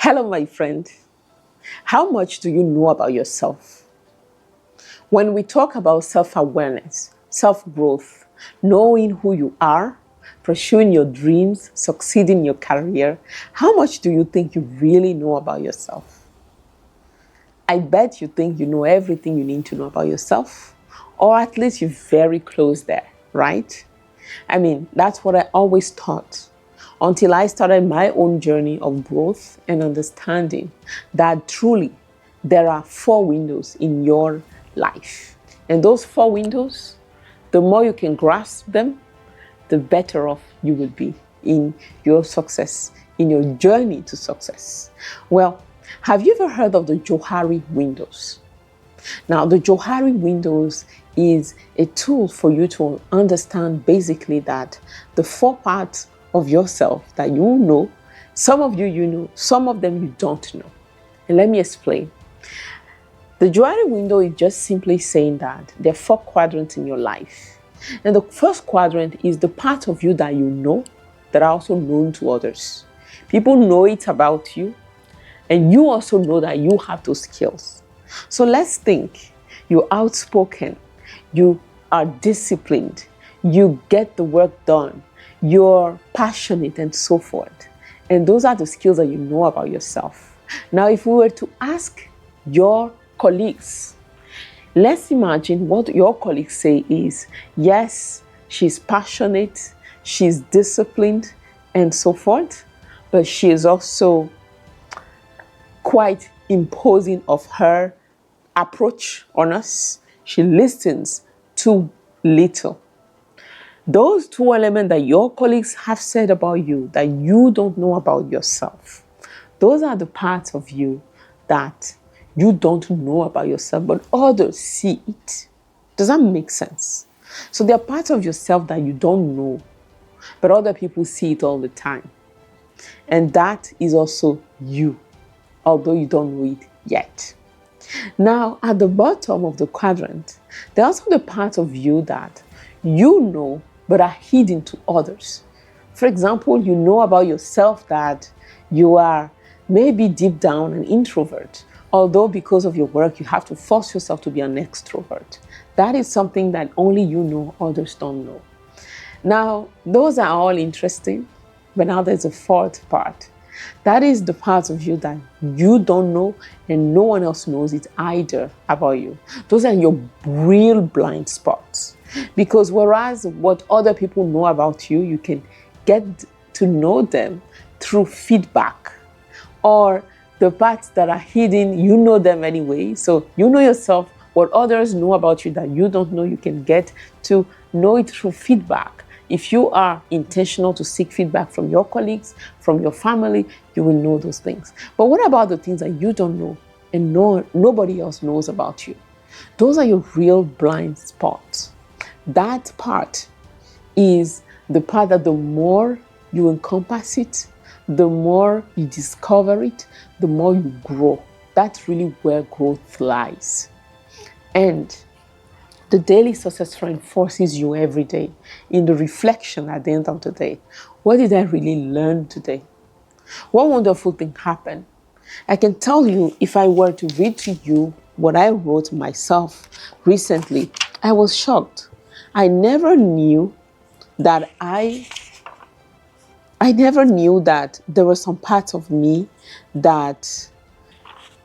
Hello, my friend. How much do you know about yourself? When we talk about self-awareness, self-growth, knowing who you are, pursuing your dreams, succeeding in your career, how much do you think you really know about yourself? I bet you think you know everything you need to know about yourself, or at least you're very close there, right? That's what I always thought until I started my own journey of growth and understanding that truly there are 4 windows in your life. And those 4 windows, the more you can grasp them, the better off you will be in your success, in your journey to success. Well, have you ever heard of the Johari windows? Now, the Johari windows is a tool for you to understand basically that the 4 parts of yourself that you know, some of you know, some of them you don't know. And let me explain. The Johari window is just simply saying that there are 4 quadrants in your life. And the first quadrant is the part of you that you know that are also known to others. People know it about you, and you also know that you have those skills. So let's think, you're outspoken, you are disciplined, you get the work done, you're passionate and so forth. And those are the skills that you know about yourself. Now, if we were to ask your colleagues, let's imagine what your colleagues say is, yes, she's passionate, she's disciplined and so forth, but she is also quite imposing of her approach on us. She listens too little. Those 2 elements that your colleagues have said about you that you don't know about yourself, those are the parts of you that you don't know about yourself, but others see it. Does that make sense? So there are parts of yourself that you don't know, but other people see it all the time. And that is also you, although you don't know it yet. Now, at the bottom of the quadrant, there are also the parts of you that you know but are hidden to others. For example, you know about yourself that you are maybe deep down an introvert, although because of your work you have to force yourself to be an extrovert. That is something that only you know, others don't know. Now, those are all interesting, but now there's a 4th part. That is the parts of you that you don't know and no one else knows it either about you. Those are your real blind spots. Because whereas what other people know about you, you can get to know them through feedback. Or the parts that are hidden, you know them anyway. So you know yourself. What others know about you that you don't know, you can get to know it through feedback. If you are intentional to seek feedback from your colleagues, from your family, you will know those things. But what about the things that you don't know and nobody else knows about you? Those are your real blind spots. That part is the part that the more you encompass it, the more you discover it, the more you grow. That's really where growth lies. And the daily success friend forces you every day in the reflection at the end of the day. What did I really learn today? What wonderful thing happened? I can tell you, if I were to read to you what I wrote myself recently, I was shocked. I never knew that there were some parts of me that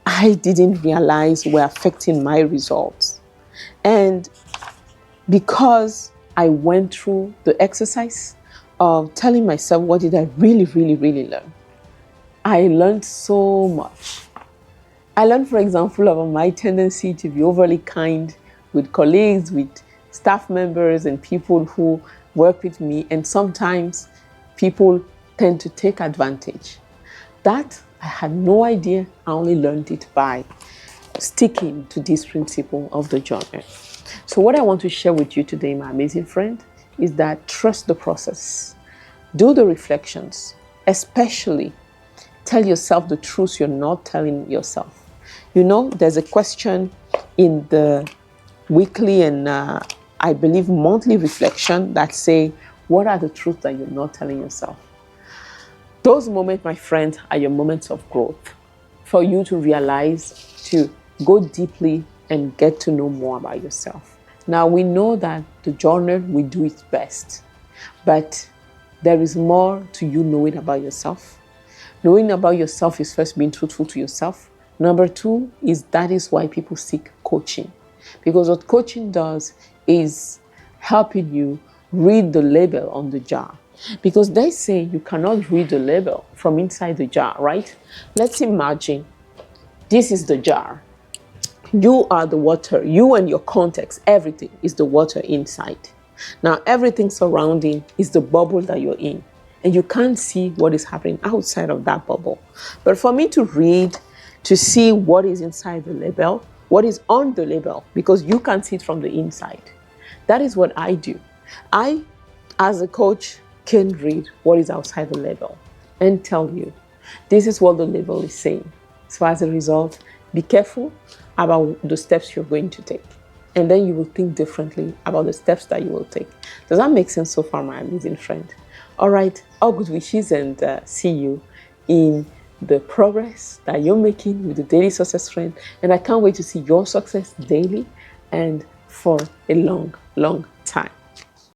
I didn't realize were affecting my results. And because I went through the exercise of telling myself, what did I really, really, really learn? I learned so much. I learned, for example, about my tendency to be overly kind with colleagues, with staff members and people who work with me. And sometimes people tend to take advantage. That I had no idea. I only learned it by sticking to this principle of the journey. So what I want to share with you today, my amazing friend, is that trust the process. Do the reflections, especially tell yourself the truth you're not telling yourself. You know, there's a question in the weekly and I believe monthly reflection that say, what are the truths that you're not telling yourself? Those moments, my friends, are your moments of growth for you to realize, to go deeply and get to know more about yourself. Now, we know that the journal will do its best, but there is more to you knowing about yourself. Knowing about yourself is first being truthful to yourself. Number two is that is why people seek coaching. Because what coaching does is helping you read the label on the jar. Because they say you cannot read the label from inside the jar, right? Let's imagine this is the jar. You are the water. You and your context, everything is the water inside. Now, everything surrounding is the bubble that you're in. And you can't see what is happening outside of that bubble. But for me to read, to see what is inside the label, what is on the label, because you can't see it from the inside. That is what I do. I, as a coach, can read what is outside the label and tell you, this is what the label is saying. So as a result, be careful about the steps you're going to take. And then you will think differently about the steps that you will take. Does that make sense so far, my amazing friend? All right, all good wishes, and see you in the progress that you're making with the Daily Success Friend. And I can't wait to see your success daily and for a long, long time.